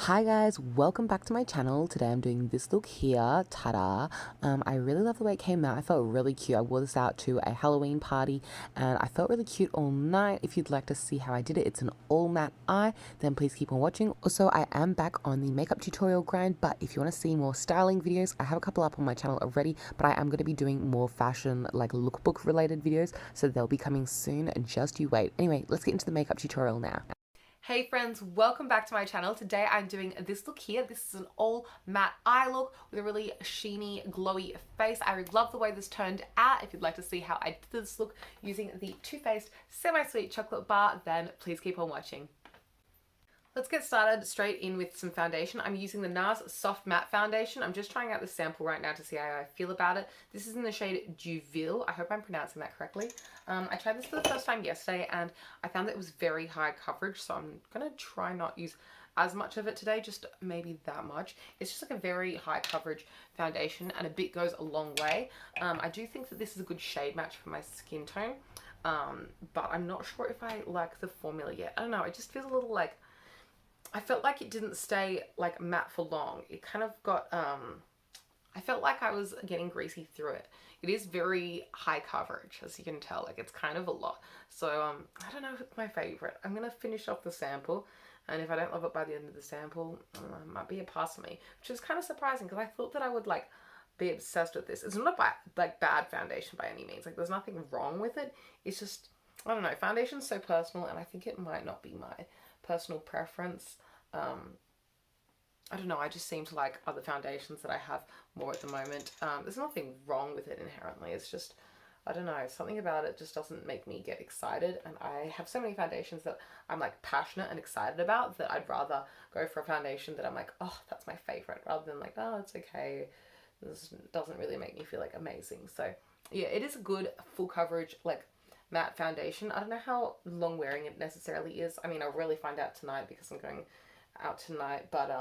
Hi guys, welcome back to my channel. Today I'm doing this look here, ta-da. I really love the way it came out. I felt really cute. I wore this out to a Halloween party and I felt really cute all night. If you'd like to see how I did it, it's an all matte eye, then please keep on watching. Also, I am back on the makeup tutorial grind, but if you want to see more styling videos, I have a couple up on my channel already, but I am going to be doing more fashion, like lookbook related videos, so they'll be coming soon, just you wait. Anyway, let's get into the makeup tutorial now. Hey friends, welcome back to my channel. Today I'm doing this look here. This is an all matte eye look with a really sheeny, glowy face. I love the way this turned out. If you'd like to see how I did this look using the Too Faced Semi-Sweet Chocolate Bar, then please keep on watching. Let's get started straight in with some foundation. I'm using the NARS Soft Matte Foundation. I'm just trying out the sample right now to see how I feel about it. This is in the shade Juville. I hope I'm pronouncing that correctly. I tried this for the first time yesterday and I found that it was very high coverage, so I'm going to try not use as much of it today, just maybe that much. It's just like a very high coverage foundation and a bit goes a long way. I do think that this is a good shade match for my skin tone, but I'm not sure if I like the formula yet. I don't know, it just feels a little like, I felt like it didn't stay like matte for long. It kind of got, I felt like I was getting greasy through it. It is very high coverage, as you can tell, like it's kind of a lot. So I don't know if it's my favorite. I'm gonna finish off the sample, and if I don't love it by the end of the sample, it might be a pass for me, which is kind of surprising because I thought that I would like be obsessed with this. It's not like bad foundation by any means. Like there's nothing wrong with it. It's just, I don't know, foundation's so personal and I think it might not be my personal preference. I don't know, I just seem to like other foundations that I have more at the moment. There's nothing wrong with it inherently, it's just, I don't know, something about it just doesn't make me get excited, and I have so many foundations that I'm like passionate and excited about that I'd rather go for a foundation that I'm like, oh, that's my favorite, rather than like, oh, it's okay, this doesn't really make me feel like amazing. So yeah, it is a good full coverage like matte foundation. I don't know how long wearing it necessarily is. I mean, I'll really find out tonight because I'm going out tonight, but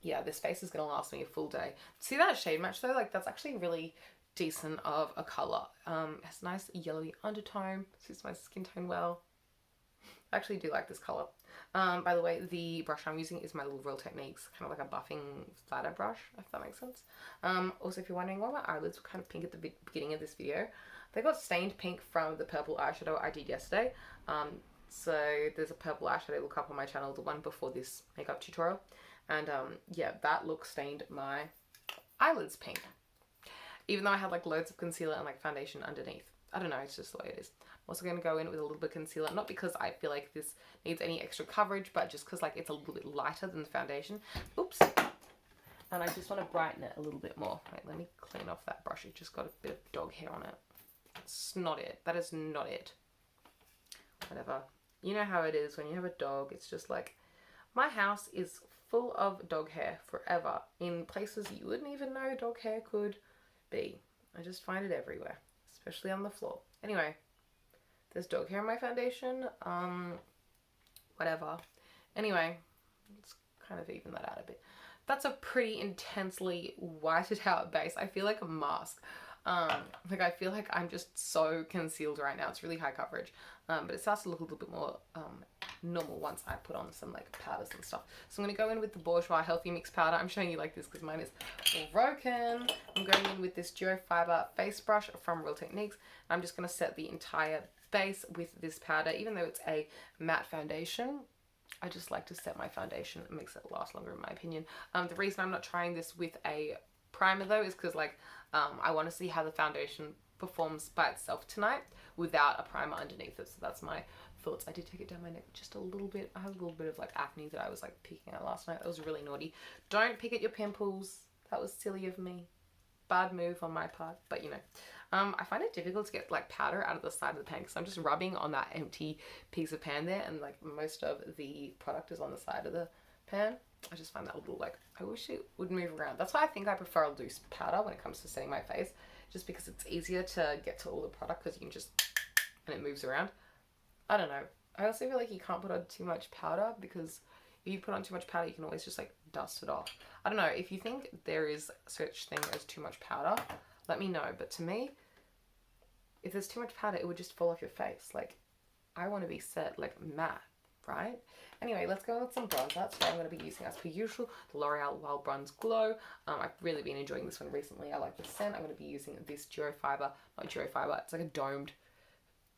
yeah, this face is gonna last me a full day. See that shade match though? Like that's actually really decent of a color. It has a nice yellowy undertone, suits my skin tone well. I actually do like this color. By the way, the brush I'm using is my little Real Techniques, kind of like a buffing flatter brush, if that makes sense. Also, if you're wondering why my eyelids were kind of pink at the beginning of this video, they got stained pink from the purple eyeshadow I did yesterday. So there's a purple eyeshadow look up on my channel, the one before this makeup tutorial. And yeah, that look stained my eyelids pink. Even though I had like loads of concealer and like foundation underneath. I don't know, it's just the way it is. I'm also going to go in with a little bit of concealer, not because I feel like this needs any extra coverage, but just because like it's a little bit lighter than the foundation. Oops. And I just want to brighten it a little bit more. Wait, let me clean off that brush. It just got a bit of dog hair on it. It's not it. That is not it. Whatever. You know how it is when you have a dog. It's just like, my house is full of dog hair forever in places you wouldn't even know dog hair could be. I just find it everywhere, especially on the floor. Anyway, there's dog hair in my foundation. Whatever. Anyway, let's kind of even that out a bit. That's a pretty intensely whited out base. I feel like a mask. Like I feel like I'm just so concealed right now. It's really high coverage, but it starts to look a little bit more normal once I put on some like powders and stuff. So I'm going to go in with the Bourjois Healthy Mix powder. I'm showing you like this because mine is all broken. I'm going in with this Duo Fiber face brush from Real Techniques. I'm just going to set the entire base with this powder. Even though it's a matte foundation, I just like to set my foundation. It makes it last longer in my opinion. The reason I'm not trying this with a primer though is because like I want to see how the foundation performs by itself tonight without a primer underneath it. So that's my thoughts. I did take it down my neck just a little bit. I have a little bit of like acne that I was like picking at last night. That was really naughty. Don't pick at your pimples. That was silly of me. Bad move on my part, but you know. I find it difficult to get like powder out of the side of the pan because I'm just rubbing on that empty piece of pan there, and like most of the product is on the side of the pan. I just find that a little like, I wish it would move around. That's why I think I prefer a loose powder when it comes to setting my face, just because it's easier to get to all the product because you can just, and it moves around. I don't know. I also feel like you can't put on too much powder because if you put on too much powder, you can always just like dust it off. I don't know. If you think there is such thing as too much powder, let me know. But to me, if there's too much powder, it would just fall off your face. Like, I want to be set like matte. right? Anyway, let's go with some bronzer. Today I'm going to be using, as per usual, the L'Oreal Wild Bronze Glow. I've really been enjoying this one recently. I like the scent. I'm going to be using this not Duro Fiber, it's like a domed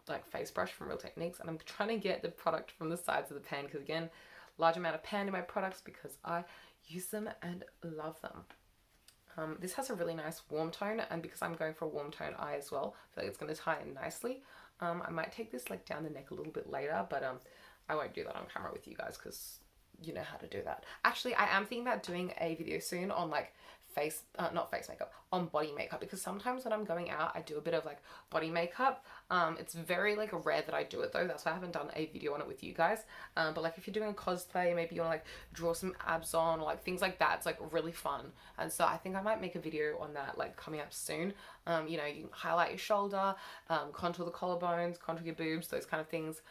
like face brush from Real Techniques, and I'm trying to get the product from the sides of the pan because, again, large amount of pan in my products because I use them and love them. This has a really nice warm tone, and because I'm going for a warm tone eye as well, I feel like it's going to tie in nicely. I might take this like down the neck a little bit later, but I won't do that on camera with you guys because you know how to do that. Actually, I am thinking about doing a video soon on like not face makeup, on body makeup, because sometimes when I'm going out I do a bit of like body makeup. It's very like rare that I do it though, that's why I haven't done a video on it with you guys. But like if you're doing a cosplay, maybe you want to like draw some abs on or like things like that, it's like really fun, and so I think I might make a video on that like coming up soon. You know, you can highlight your shoulder, contour the collarbones, contour your boobs, those kind of things.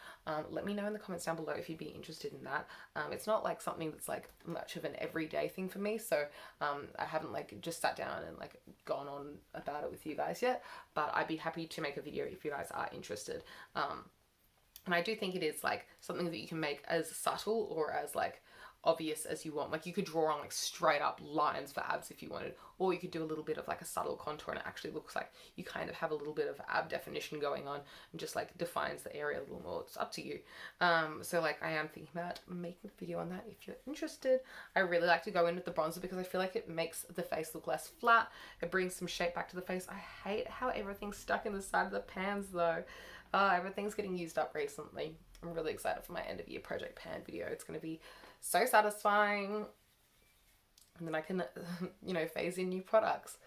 Let me know in the comments down below if you'd be interested in that. It's not like something that's like much of an everyday thing for me, so I haven't like just sat down and like gone on about it with you guys yet, but I'd be happy to make a video if you guys are interested. And I do think it is like something that you can make as subtle or as like obvious as you want. Like you could draw on like straight up lines for abs if you wanted, or you could do a little bit of like a subtle contour and it actually looks like you kind of have a little bit of ab definition going on and just like defines the area a little more. It's up to you. So like I am thinking about making a video on that if you're interested. I really like to go in with the bronzer because I feel like it makes the face look less flat. It brings some shape back to the face. I hate how everything's stuck in the side of the pans though. Everything's getting used up recently. I'm really excited for my end of year project pan video. It's going to be so satisfying, and then I can you know, phase in new products.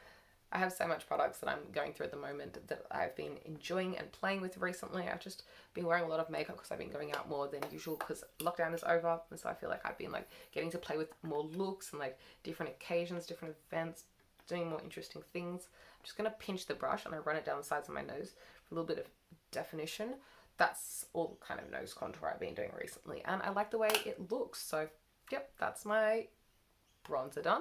I have so much products that I'm going through at the moment that I've been enjoying and playing with recently. I've just been wearing a lot of makeup because I've been going out more than usual because lockdown is over, and so I feel like I've been like getting to play with more looks and like different occasions, different events, doing more interesting things. I'm just going to pinch the brush and I run it down the sides of my nose for a little bit of definition. That's all kind of nose contour I've been doing recently, and I like the way it looks. So yep, that's my bronzer done.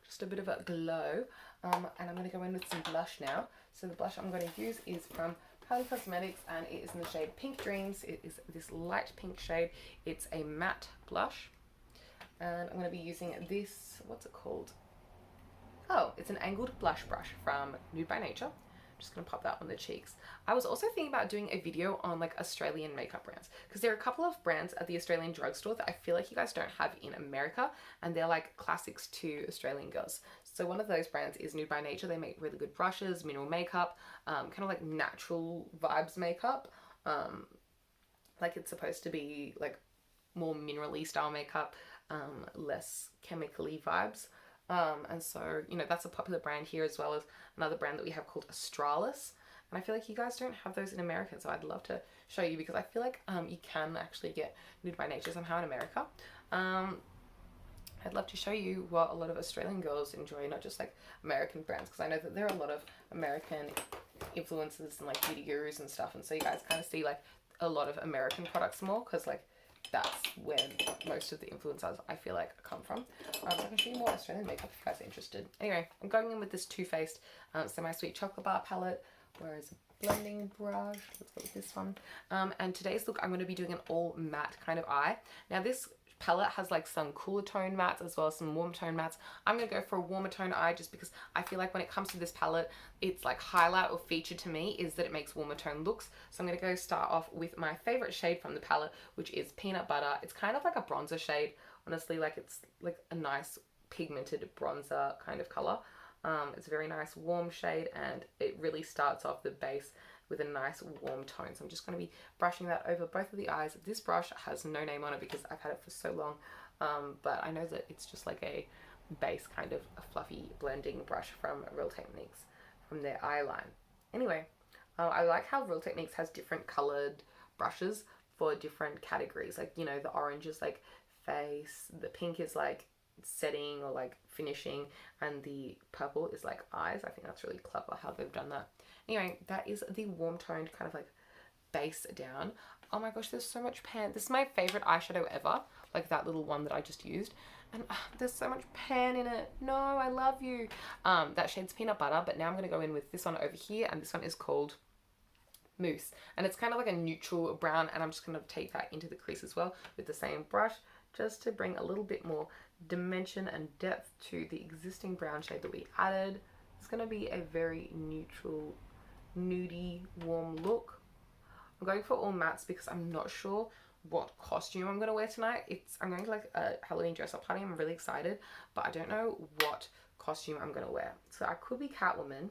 Just a bit of a glow. And I'm going to go in with some blush now. So the blush I'm going to use is from Kylie Cosmetics, and it is in the shade Pink Dreams. It is this light pink shade. It's a matte blush, and I'm going to be using this, what's it called? Oh, it's an angled blush brush from Nude by Nature. Just gonna pop that on the cheeks. I was also thinking about doing a video on like Australian makeup brands, because there are a couple of brands at the Australian drugstore that I feel like you guys don't have in America, and they're like classics to Australian girls. So one of those brands is Nude by Nature. They make really good brushes, mineral makeup, kind of like natural vibes makeup. Like it's supposed to be like more minerally style makeup, less chemically vibes. And so, you know, that's a popular brand here, as well as another brand that we have called Australis. And I feel like you guys don't have those in America, so I'd love to show you, because I feel like you can actually get Nude by Nature somehow in America. I'd love to show you what a lot of Australian girls enjoy, not just like American brands, because I know that there are a lot of American influencers and like beauty gurus and stuff, and so you guys kind of see like a lot of American products more, because like that's where most of the influencers I feel like come from. So I can show you more Australian makeup if you guys are interested. Anyway, I'm going in with this Too Faced Semi Sweet Chocolate Bar palette, whereas blending brush, let's go with this one. And today's look, I'm going to be doing an all matte kind of eye. Now this palette has like some cooler tone mattes as well as some warm tone mattes. I'm going to go for a warmer tone eye just because I feel like when it comes to this palette, it's like highlight or feature to me is that it makes warmer tone looks. So I'm going to go start off with my favorite shade from the palette, which is Peanut Butter. It's kind of like a bronzer shade, honestly. Like it's like a nice pigmented bronzer kind of color. It's a very nice warm shade, and it really starts off the base with a nice warm tone. So I'm just going to be brushing that over both of the eyes. This brush has no name on it because I've had it for so long, but I know that it's just like a base kind of a fluffy blending brush from Real Techniques, from their eye line. Anyway, I like how Real Techniques has different colored brushes for different categories. Like, you know, the orange is like face, the pink is like setting or like finishing, and the purple is like eyes. I think that's really clever how they've done that. Anyway, that is the warm toned kind of like base down. Oh my gosh, there's so much pan. This is my favorite eyeshadow ever, like that little one that I just used, and there's so much pan in it. No, I love you. That shade's Peanut Butter, but now I'm going to go in with this one over here, and this one is called Mousse, and it's kind of like a neutral brown, and I'm just going to take that into the crease as well with the same brush, just to bring a little bit more dimension and depth to the existing brown shade that we added. It's going to be a very neutral, nudie, warm look. I'm going for all mattes because I'm not sure what costume I'm going to wear tonight. I'm going to like a Halloween dress up party. I'm really excited, but I don't know what costume I'm going to wear. So I could be Catwoman,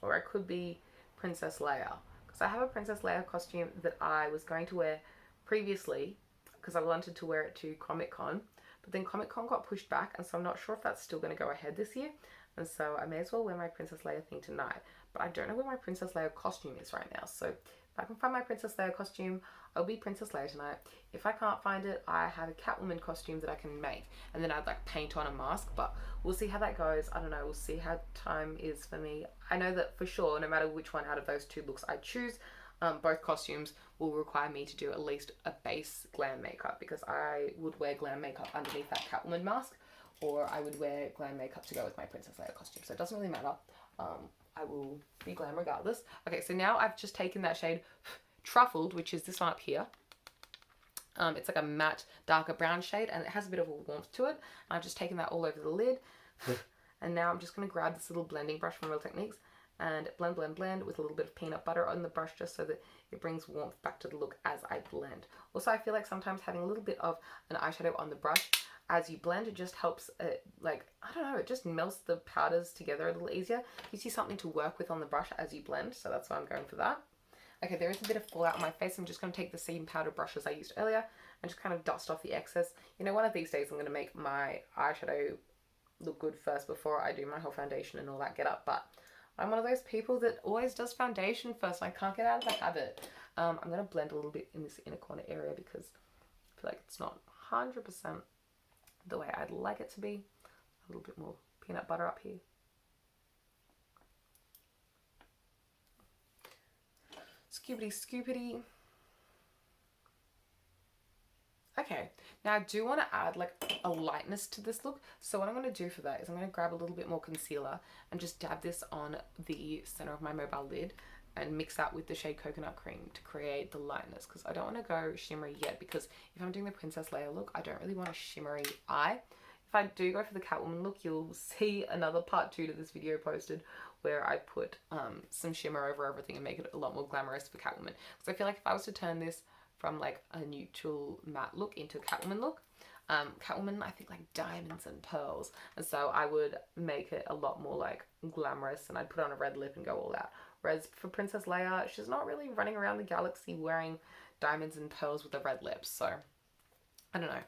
or I could be Princess Leia, because I have a Princess Leia costume that I was going to wear previously because I wanted to wear it to Comic Con, but then Comic Con got pushed back, and so I'm not sure if that's still going to go ahead this year, and so I may as well wear my Princess Leia thing tonight. But I don't know where my Princess Leia costume is right now, so if I can find my Princess Leia costume, I'll be Princess Leia tonight. If I can't find it, I have a Catwoman costume that I can make, and then I'd like paint on a mask, but we'll see how that goes. I don't know, we'll see how time is for me. I know that for sure, no matter which one out of those two looks I choose, both costumes will require me to do at least a base glam makeup, because I would wear glam makeup underneath that Catwoman mask, or I would wear glam makeup to go with my Princess Leia costume, so it doesn't really matter. I will be glam regardless. Okay, so now I've just taken that shade Truffled, which is this one up here. It's like a matte, darker brown shade, and it has a bit of a warmth to it. And I've just taken that all over the lid. And now I'm just going to grab this little blending brush from Real Techniques and blend, blend, blend with a little bit of peanut butter on the brush, just so that it brings warmth back to the look as I blend. Also, I feel like sometimes having a little bit of an eyeshadow on the brush as you blend, it just helps it, like, I don't know, it just melts the powders together a little easier. Gives you something to work with on the brush as you blend, so that's why I'm going for that. Okay, there is a bit of fallout on my face. I'm just going to take the same powder brushes I used earlier and just kind of dust off the excess. You know, one of these days I'm going to make my eyeshadow look good first before I do my whole foundation and all that get up, but I'm one of those people that always does foundation first, and I can't get out of the habit. I'm going to blend a little bit in this inner corner area because I feel like it's not 100% the way I'd like it to be. A little bit more peanut butter up here. Scoopity scoopity. Okay, now I do want to add like a lightness to this look, so what I'm going to do for that is I'm going to grab a little bit more concealer and just dab this on the center of my mobile lid and mix that with the shade Coconut Cream to create the lightness, because I don't want to go shimmery yet, because if I'm doing the Princess Leia look, I don't really want a shimmery eye. If I do go for the Catwoman look, you'll see another part 2 to this video posted where I put some shimmer over everything and make it a lot more glamorous for Catwoman. Because I feel like if I was to turn this from like a neutral matte look into a Catwoman look, Catwoman, I think, like diamonds and pearls, and so I would make it a lot more like glamorous, and I'd put on a red lip and go all out. Whereas for Princess Leia, she's not really running around the galaxy wearing diamonds and pearls with a red lip, so I don't know.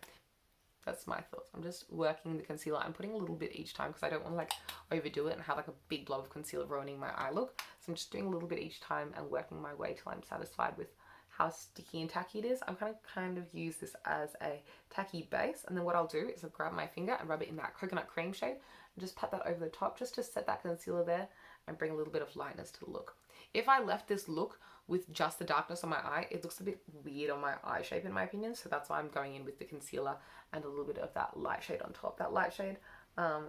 That's my thoughts. I'm just working the concealer. I'm putting a little bit each time because I don't want to like overdo it and have like a big blob of concealer ruining my eye look. So I'm just doing a little bit each time and working my way till I'm satisfied with how sticky and tacky it is. I'm going to kind of use this as a tacky base, and then what I'll do is I'll grab my finger and rub it in that Coconut Cream shade and just pat that over the top just to set that concealer there and bring a little bit of lightness to the look. If I left this look with just the darkness on my eye, it looks a bit weird on my eye shape in my opinion, so that's why I'm going in with the concealer and a little bit of that light shade on top. That light shade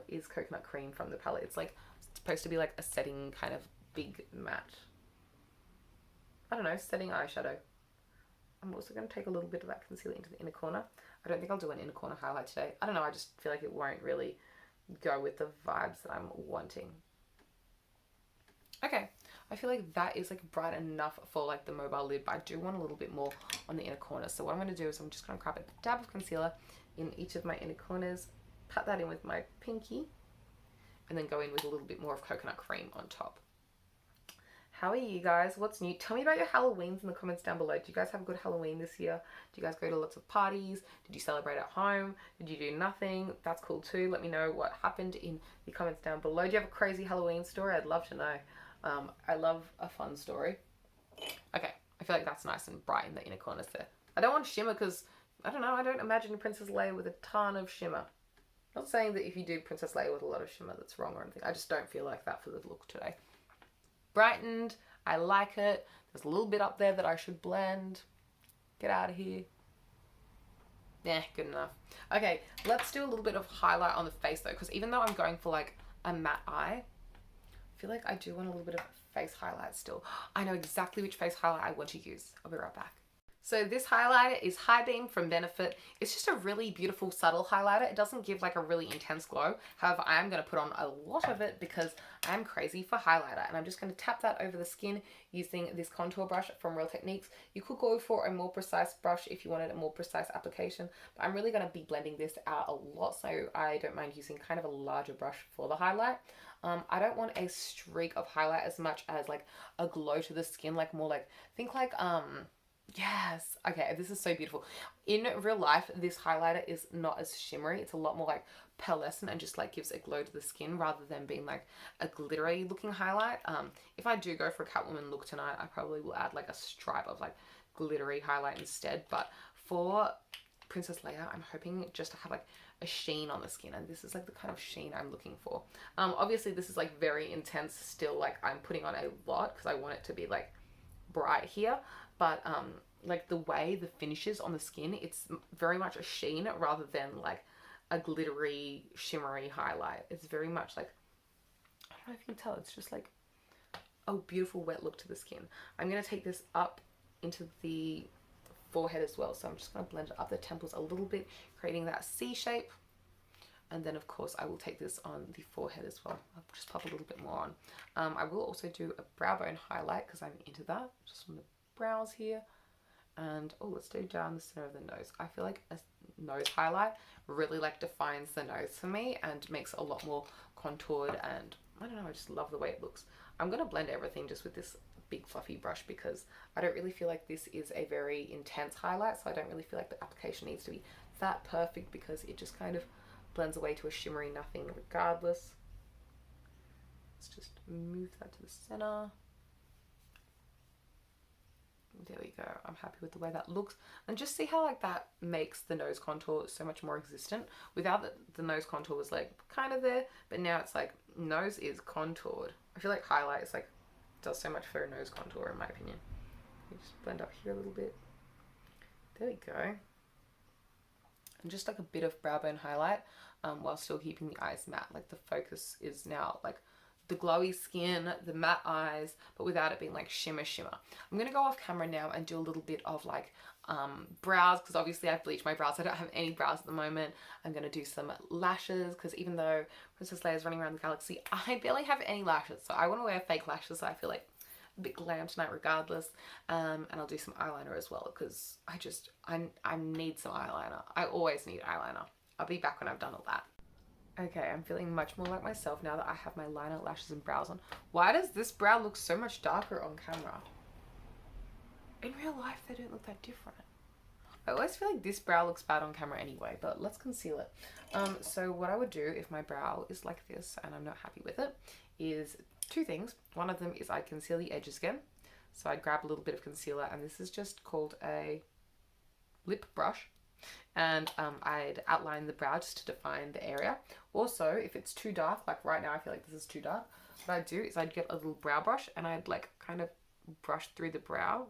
is Coconut Cream from the palette. It's like supposed to be like a setting kind of big matte, I don't know, setting eyeshadow. I'm also going to take a little bit of that concealer into the inner corner. I don't think I'll do an inner corner highlight today. I don't know, I just feel like it won't really go with the vibes that I'm wanting. Okay, I feel like that is like bright enough for like the mobile lid, but I do want a little bit more on the inner corner. So what I'm going to do is I'm just going to grab a dab of concealer in each of my inner corners, pat that in with my pinky, and then go in with a little bit more of Coconut Cream on top. How are you guys? What's new? Tell me about your Halloweens in the comments down below. Do you guys have a good Halloween this year? Do you guys go to lots of parties? Did you celebrate at home? Did you do nothing? That's cool too. Let me know what happened in the comments down below. Do you have a crazy Halloween story? I'd love to know. I love a fun story. Okay, I feel like that's nice and bright in the inner corners there. I don't want shimmer because, I don't know, I don't imagine Princess Leia with a ton of shimmer. Not saying that if you do Princess Leia with a lot of shimmer that's wrong or anything. I just don't feel like that for the look today. Brightened, I like it. There's a little bit up there that I should blend. Get out of here. Yeah, good enough. Okay, let's do a little bit of highlight on the face though, because even though I'm going for like a matte eye, I feel like I do want a little bit of face highlight still. I know exactly which face highlight I want to use. I'll be right back. So this highlighter is High Beam from Benefit. It's just a really beautiful, subtle highlighter. It doesn't give like a really intense glow. However, I am going to put on a lot of it because I'm crazy for highlighter. And I'm just going to tap that over the skin using this contour brush from Real Techniques. You could go for a more precise brush if you wanted a more precise application. But I'm really going to be blending this out a lot, so I don't mind using kind of a larger brush for the highlight. I don't want a streak of highlight as much as like a glow to the skin, like more like, think like, yes. Okay, this is so beautiful. In real life, this highlighter is not as shimmery. It's a lot more like pearlescent and just like gives a glow to the skin rather than being like a glittery looking highlight. If I do go for a Catwoman look tonight, I probably will add like a stripe of like glittery highlight instead. But for Princess Leia, I'm hoping just to have like a sheen on the skin, and this is like the kind of sheen I'm looking for. Obviously this is like very intense still, like I'm putting on a lot because I want it to be like bright here, but like the way the finish is on the skin, it's very much a sheen rather than like a glittery shimmery highlight. It's very much like, I don't know if you can tell, it's just like a beautiful wet look to the skin. I'm going to take this up into the forehead as well, so I'm just going to blend it up the temples a little bit, creating that C shape. And then of course I will take this on the forehead as well. I'll just pop a little bit more on. I will also do a brow bone highlight because I'm into that, just on the brows here. And oh, let's do down the center of the nose. I feel like a nose highlight really like defines the nose for me and makes it a lot more contoured, and I don't know, I just love the way it looks. I'm going to blend everything just with this big fluffy brush because I don't really feel like this is a very intense highlight, so I don't really feel like the application needs to be that perfect because it just kind of blends away to a shimmery nothing regardless. Let's just move that to the center. There we go. I'm happy with the way that looks, and just see how like that makes the nose contour so much more existent. Without the nose contour was like kind of there, but now it's like nose is contoured. I feel like highlight is like does so much for a nose contour in my opinion. You just blend up here a little bit. There we go. And just like a bit of brow bone highlight while still keeping the eyes matte. Like the focus is now like the glowy skin, the matte eyes, but without it being like shimmer. I'm going to go off camera now and do a little bit of like brows, because obviously I've bleached my brows. I don't have any brows at the moment. I'm going to do some lashes because even though Princess Leia is running around the galaxy, I barely have any lashes. So I want to wear fake lashes so I feel like a bit glam tonight regardless. And I'll do some eyeliner as well because I need some eyeliner. I always need eyeliner. I'll be back when I've done all that. Okay, I'm feeling much more like myself now that I have my liner, lashes, and brows on. Why does this brow look so much darker on camera? In real life, they don't look that different. I always feel like this brow looks bad on camera anyway, but let's conceal it. So what I would do if my brow is like this and I'm not happy with it is two things. One of them is I'd conceal the edges again. So I'd grab a little bit of concealer, and this is just called a lip brush. And I'd outline the brow just to define the area. Also, if it's too dark, like right now I feel like this is too dark, what I'd do is I'd get a little brow brush and I'd like kind of brush through the brow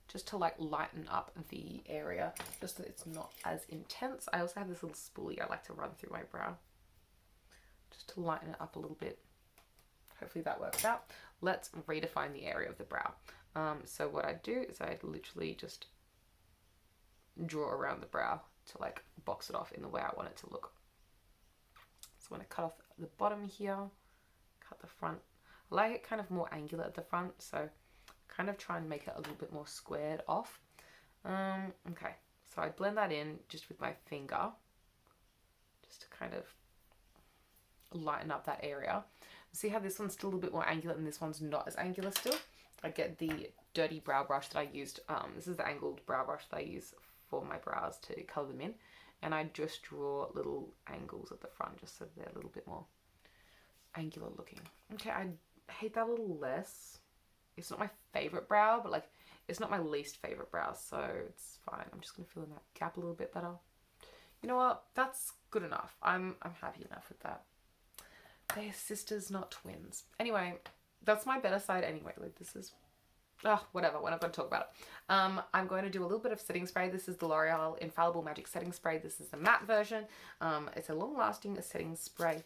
just to like lighten up the area, just so it's not as intense. I also have this little spoolie I like to run through my brow just to lighten it up a little bit. Hopefully that works out. Let's redefine the area of the brow. So what I'd do is I'd literally just draw around the brow to like box it off in the way I want it to look. So when I cut off the bottom here, cut the front. I like it kind of more angular at the front, so kind of try and make it a little bit more squared off. Okay, so I blend that in just with my finger, just to kind of lighten up that area. See how this one's still a little bit more angular and this one's not as angular still? I get the dirty brow brush that I used. This is the angled brow brush that I use for my brows to colour them in, and I just draw little angles at the front just so they're a little bit more angular looking. Okay, I hate that a little less. It's not my favourite brow, but like it's not my least favourite brow, so it's fine. I'm just gonna fill in that gap a little bit better. You know what? That's good enough. I'm happy enough with that. They're sisters, not twins. Anyway, that's my better side anyway. Like this is whatever, we're not going to talk about it. I'm going to do a little bit of setting spray. This is the L'Oreal Infallible Magic Setting Spray. This is the matte version. It's a long-lasting setting spray.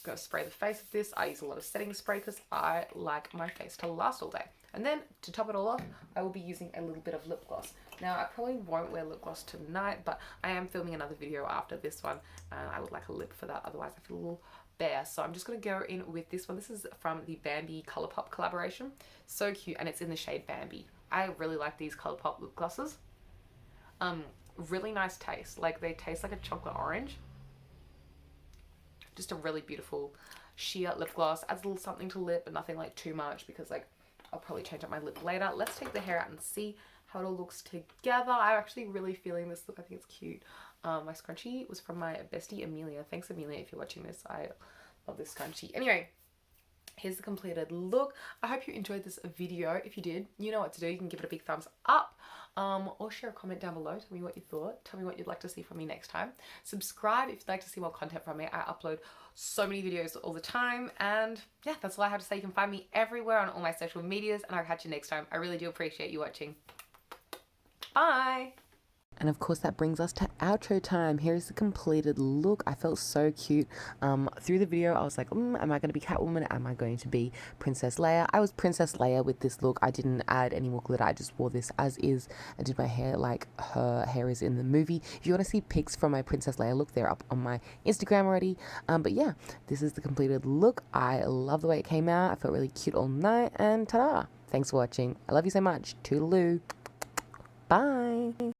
Just going to spray the face with this. I use a lot of setting spray because I like my face to last all day. And then to top it all off, I will be using a little bit of lip gloss. Now, I probably won't wear lip gloss tonight, but I am filming another video after this one. I would like a lip for that, otherwise I feel a little bare. So I'm just going to go in with this one. This is from the Bambi Colourpop collaboration. So cute, and it's in the shade Bambi. I really like these Colourpop lip glosses. Really nice taste. Like, they taste like a chocolate orange. Just a really beautiful sheer lip gloss. Adds a little something to lip, but nothing like too much, because like I'll probably change up my lip later. Let's take the hair out and see how it all looks together. I'm actually really feeling this look. I think it's cute. My scrunchie was from my bestie Amelia. Thanks, Amelia, if you're watching this. I love this scrunchie. Anyway, here's the completed look. I hope you enjoyed this video. If you did, you know what to do. You can give it a big thumbs up, or share a comment down below. Tell me what you thought. Tell me what you'd like to see from me next time. Subscribe if you'd like to see more content from me. I upload so many videos all the time. And yeah, that's all I have to say. You can find me everywhere on all my social medias, and I'll catch you next time. I really do appreciate you watching. Bye. And of course that brings us to outro time. Here's the completed look. I felt so cute. Through the video I was like, am I going to be Catwoman? Am I going to be Princess Leia? I was Princess Leia with this look. I didn't add any more glitter. I just wore this as is. I did my hair like her hair is in the movie. If you want to see pics from my Princess Leia look, they're up on my Instagram already. But yeah, this is the completed look. I love the way it came out. I felt really cute all night, and ta-da! Thanks for watching. I love you so much. Toodaloo. Bye.